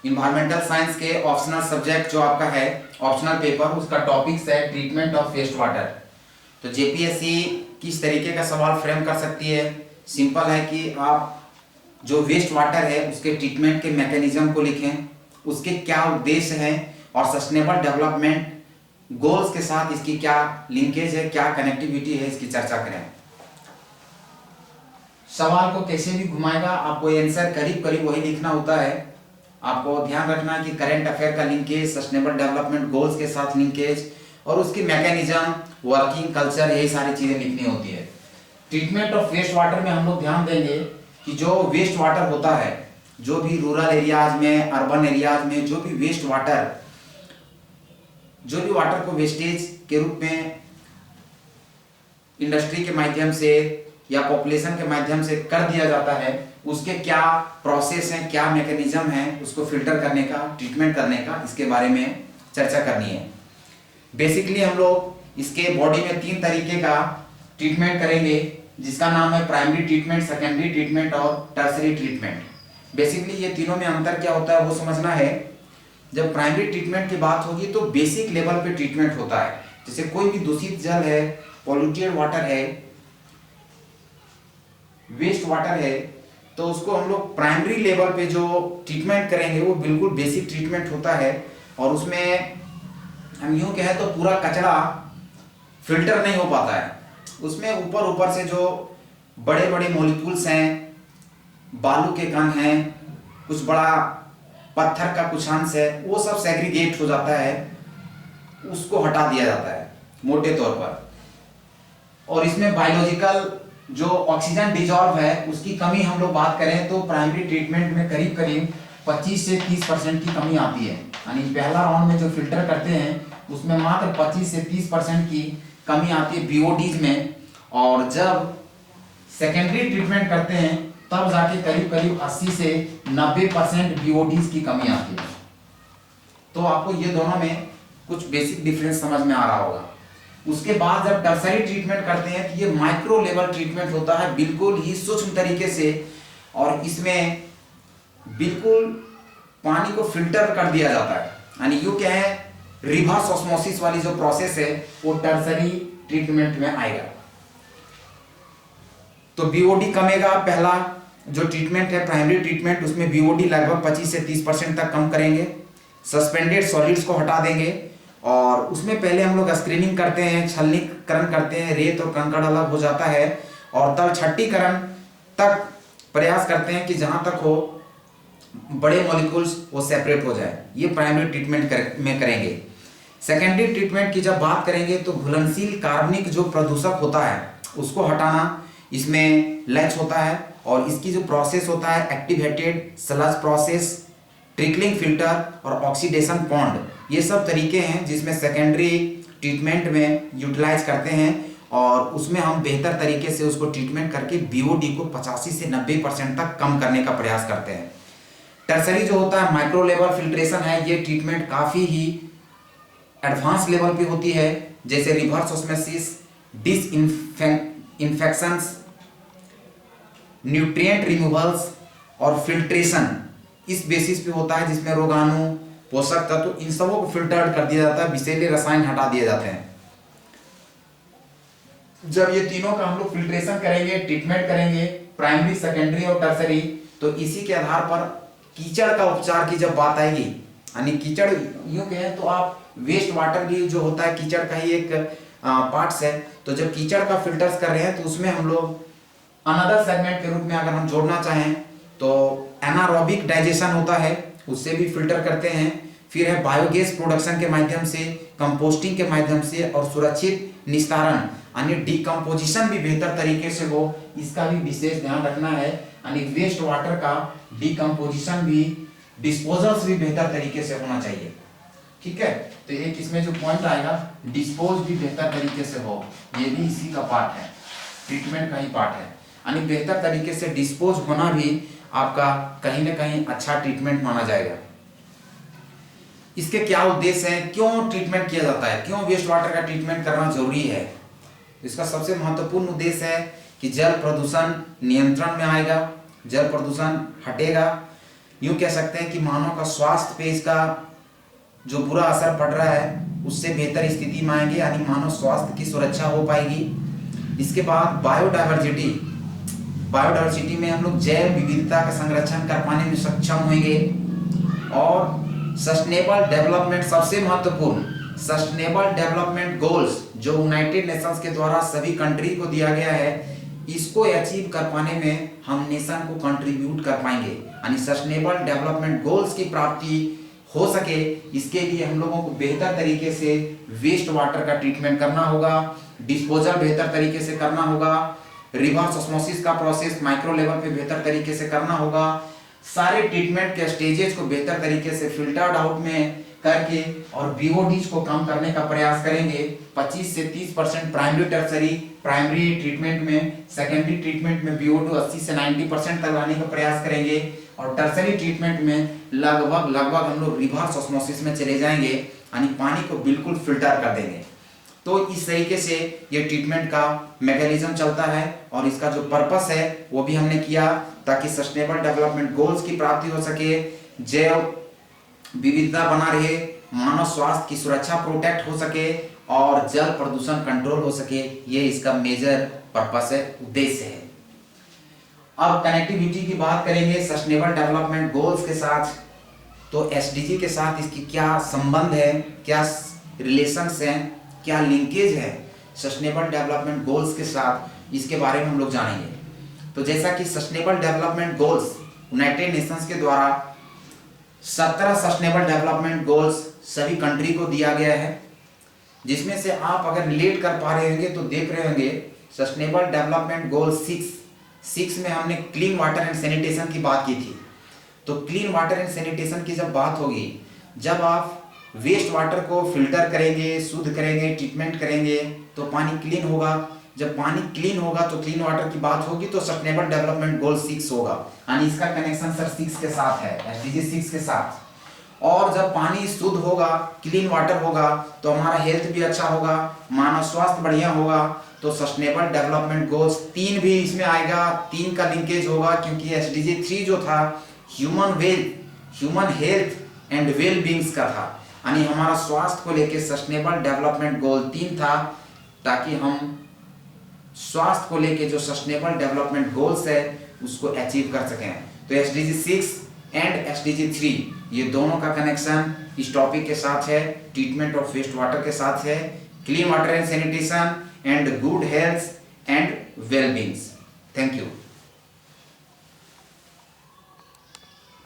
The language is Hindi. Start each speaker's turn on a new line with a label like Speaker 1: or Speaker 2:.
Speaker 1: इन्वायरमेंटल साइंस के ऑप्शनल सब्जेक्ट जो आपका है ऑप्शनल पेपर, उसका टॉपिक्स है ट्रीटमेंट ऑफ वेस्ट वाटर। तो जेपीएससी किस तरीके का सवाल फ्रेम कर सकती है? सिंपल है कि आप जो वेस्ट वाटर है उसके ट्रीटमेंट के मैकेनिज्म को लिखें, उसके क्या उद्देश्य हैं और सस्टेनेबल डेवलपमेंट गोल्स के साथ इसकी क्या लिंकेज है, क्या कनेक्टिविटी है, इसकी चर्चा करें। सवाल को कैसे भी घुमाएगा आपको आंसर करीब करीब वही लिखना होता है। आपको ध्यान रखना है कि करंट अफेयर का लिंकेज, सस्टेनेबल डेवलपमेंट गोल्स के साथ लिंकेज और उसकी मैकेनिज्म, वर्किंग कल्चर, यही सारी चीजें लिखनी होती है। ट्रीटमेंट ऑफ वेस्ट वाटर में हम लोग ध्यान देंगे कि जो वेस्ट वाटर होता है, जो भी रूरल एरियाज में, अर्बन एरियाज में जो भी वेस्ट वाटर, जो भी वाटर को वेस्टेज के रूप में इंडस्ट्री के माध्यम से या पॉपुलेशन के माध्यम से कर दिया जाता है, उसके क्या प्रोसेस हैं, क्या मैकेनिज्म है उसको फिल्टर करने का, ट्रीटमेंट करने का, इसके बारे में चर्चा करनी है। बेसिकली हम लोग इसके बॉडी में 3 तरीके का ट्रीटमेंट करेंगे, जिसका नाम है प्राइमरी ट्रीटमेंट, सेकेंडरी ट्रीटमेंट और टर्सरी ट्रीटमेंट। बेसिकली ये तीनों में अंतर क्या होता है वो समझना है। जब प्राइमरी ट्रीटमेंट की बात होगी तो बेसिक लेवल पे ट्रीटमेंट होता है, जैसे कोई भी दूषित जल है, पॉल्यूटेड वाटर है, वेस्ट वाटर है, तो उसको हम लोग प्राइमरी लेवल पे जो ट्रीटमेंट करेंगे वो बिल्कुल बेसिक ट्रीटमेंट होता है। और उसमें हम यूं कहें तो पूरा कचरा फिल्टर नहीं हो पाता है। उसमें ऊपर ऊपर से जो बड़े बड़े मॉलिक्यूल्स हैं, बालू के कण हैं, कुछ बड़ा पत्थर का कुछ अंश है, वो सब सेग्रीगेट हो जाता है, उसको हटा दिया जाता है मोटे तौर पर। और इसमें बायोलॉजिकल जो ऑक्सीजन डिजॉल्व है उसकी कमी हम लोग बात करें तो प्राइमरी ट्रीटमेंट में करीब करीब 25 से 30% की कमी आती है। यानी पहला राउंड में जो फिल्टर करते हैं उसमें मात्र 25 से 30% की कमी आती है बीओडीज में, और जब सेकेंडरी ट्रीटमेंट करते हैं तब जाके करीब करीब 80 से 90% बीओडीज की कमी आती है। तो आपको ये दोनों में कुछ बेसिक डिफरेंस समझ में आ रहा होगा। उसके बाद जब टर्सरी ट्रीटमेंट करते हैं तो ये माइक्रो लेवल ट्रीटमेंट होता है, बिल्कुल ही सूक्ष्म तरीके से, और इसमें बिल्कुल पानी को फिल्टर कर दिया जाता है। यानी यूं क्या है, रिवर्स ऑस्मोसिस वाली जो प्रोसेस है वो टर्सरी ट्रीटमेंट में आएगा। तो बीओडी कमेगा। पहला जो ट्रीटमेंट है प्राइमरी ट्रीटमेंट, उसमें बीओडी लगभग 25 से 30% तक कम करेंगे, सस्पेंडेड सॉलिड्स को हटा देंगे, और उसमें पहले हम लोग स्क्रीनिंग करते हैं, छलनीकरण करते हैं, रेत और कंकड़ अलग हो जाता है, और तब छट्टीकरण तक प्रयास करते हैं कि जहां तक हो बड़े मॉलिक्यूल्स वो सेपरेट हो जाए। ये प्राइमरी ट्रीटमेंट में करेंगे। सेकेंडरी ट्रीटमेंट की जब बात करेंगे तो घुलनशील कार्बनिक जो प्रदूषक होता है उसको हटाना इसमें लक्ष्य होता है, और इसकी जो प्रोसेस होता है activated sludge process, trickling filter और ऑक्सीडेशन पॉन्ड, ये सब तरीके हैं जिसमें सेकेंडरी ट्रीटमेंट में यूटिलाइज करते हैं, और उसमें हम बेहतर तरीके से उसको ट्रीटमेंट करके बीओडी को 85 से 90% तक कम करने का प्रयास करते हैं। टर्सरी जो होता है माइक्रो लेवल फिल्ट्रेशन है, ये ट्रीटमेंट काफ़ी ही एडवांस लेवल पे होती है, जैसे रिवर्स ऑस्मोसिस, डिसइंफेक्शंस, न्यूट्रिएंट रिमूवल्स और फिल्ट्रेशन इस बेसिस पे होता है, जिसमें रोगाणु, पोषक तत्व, इन सबों को फिल्टर्ड कर दिया जाता है, विषैले रसायन हटा दिए जाते हैं। जब ये तीनों का हम लोग फिल्ट्रेशन करेंगे, ट्रीटमेंट करेंगे, प्राइमरी, सेकेंडरी और टर्सरी, तो इसी के आधार पर कीचड़ का उपचार की जब बात आएगी, यानी कीचड़ यूं कहें तो आप वेस्ट वाटर भी जो होता है कीचड़ का ही एक पार्ट्स है। तो जब कीचड़ का फिल्टर्स कर रहे हैं तो उसमें हम लोग अनदर सेगमेंट के रूप में अगर हम जोड़ना चाहें तो एनारोबिक डाइजेशन होता है, उससे भी फिल्टर करते हैं। फिर है बायोगैस प्रोडक्शन के माध्यम से, कंपोस्टिंग के माध्यम से, और सुरक्षित निस्तारण यानी डिकम्पोजिशन भी बेहतर तरीके से हो, इसका भी विशेष ध्यान रखना है। यानी वेस्ट वाटर का डिकम्पोजिशन भी, डिस्पोजल्स भी बेहतर तरीके से होना चाहिए। ठीक है, तो एक इसमें जो पॉइंट आएगा, डिस्पोज भी बेहतर तरीके से हो, ये भी इसी का पार्ट है, ट्रीटमेंट का ही पार्ट है। यानी बेहतर तरीके से डिस्पोज होना भी आपका कहीं ना कहीं अच्छा ट्रीटमेंट माना जाएगा। इसके क्या उद्देश्य हैं, क्यों ट्रीटमेंट किया जाता है, क्यों वेस्ट वाटर का ट्रीटमेंट करना जरूरी है? इसका सबसे महत्वपूर्ण उद्देश्य है कि जल प्रदूषण नियंत्रण में आएगा, जल प्रदूषण हटेगा, यूँ कह सकते हैं कि मानव का स्वास्थ्य पे इसका जो बुरा असर पड़ रहा है उससे बेहतर स्थिति में आएंगे, यानी मानव स्वास्थ्य की सुरक्षा हो पाएगी। इसके बाद बायोडाइवर्सिटी में हम लोग जैव विविधता का संरक्षण कर पाने में सक्षम होंगे। और सस्टेनेबल डेवलपमेंट, सबसे महत्वपूर्ण सस्टेनेबल डेवलपमेंट गोल्स जो यूनाइटेड नेशंस के द्वारा सभी कंट्री को दिया गया है, इसको अचीव कर पाने में हम नेशन को कंट्रीब्यूट कर पाएंगे, यानी सस्टेनेबल डेवलपमेंट गोल्स की प्राप्ति हो सके इसके लिए हम लोगों को बेहतर तरीके से वेस्ट वाटर का ट्रीटमेंट करना होगा, डिस्पोजल बेहतर तरीके से करना होगा, रिवर्स ऑस्मोसिस का प्रोसेस माइक्रो लेवल पे बेहतर तरीके से करना होगा, सारे ट्रीटमेंट के स्टेजेस को बेहतर तरीके से फिल्टर्ड आउट में करके और बीओडीज को कम करने का प्रयास करेंगे। 25 से 30% प्राइमरी ट्रीटमेंट में, सेकेंडरी ट्रीटमेंट में बीओडी 80 से 90% तक लाने का प्रयास करेंगे और टर्सरी ट्रीटमेंट में लगभग हम लोग रिवर्स ऑस्मोसिस में चले जाएंगे, यानी पानी को बिल्कुल फिल्टर कर देंगे। तो इस तरीके से ये ट्रीटमेंट का मैकेनिज्म चलता है और इसका जो पर्पस है वो भी हमने किया ताकि सस्टेनेबल डेवलपमेंट गोल्स की प्राप्ति हो सके, जैव विविधता बना रहे, मानव स्वास्थ्य की सुरक्षा प्रोटेक्ट हो सके और जल प्रदूषण कंट्रोल हो सके। ये इसका मेजर पर्पस है, उद्देश्य है। अब कनेक्टिविटी की बात करेंगे सस्टेनेबल डेवलपमेंट गोल्स के साथ, तो एसडीजी के साथ इसकी क्या संबंध है, क्या रिलेशंस हैं, क्या लिंकेज है सस्टेनेबल डेवलपमेंट गोल्स के साथ, इसके बारे में हम लोग जानेंगे। तो जैसा कि sustainable development goals United Nations के द्वारा 17 सस्टेनेबल डेवलपमेंट गोल्स सभी कंट्री को दिया गया है, जिसमें से आप अगर रिलेट कर पा रहे होंगे तो देख रहे होंगे सस्टेनेबल डेवलपमेंट गोल 6 में हमने क्लीन वाटर एंड सैनिटेशन की बात की थी। तो क्लीन वाटर एंड सैनिटेशन की जब बात होगी, जब आप वेस्ट वाटर को फिल्टर करेंगे, शुद्ध करेंगे, ट्रीटमेंट करेंगे तो पानी क्लीन होगा। जब पानी क्लीन होगा तो क्लीन वाटर की बात होगी तो सस्टेनेबल डेवलपमेंट गोल 6 होगा, यानी इसका कनेक्शन सर 6 के साथ है, एसडीजी 6 के साथ। और जब पानी शुद्ध होगा, क्लीन वाटर होगा तो हमारा हेल्थ भी अच्छा होगा, मानव स्वास्थ्य बढ़िया होगा। तो सस्टेनेबल डेवलपमेंट गोल्स 3 भी इसमें आएगा, 3 का लिंकेज होगा क्योंकि एसडीजी 3 जो था human health and well beings का था, यानी हमारा स्वास्थ्य को लेके सस्टेनेबल डेवलपमेंट गोल 3 था ताकि हम स्वास्थ्य को लेके जो सस्टेनेबल डेवलपमेंट गोल्स है उसको अचीव कर सकें। तो एसडीजी 6 एंड एसडीजी 3 ये दोनों का कनेक्शन इस टॉपिक के साथ है, ट्रीटमेंट ऑफ वेस्ट वाटर के साथ है, clean water and sanitation and good health and well beings. Thank you.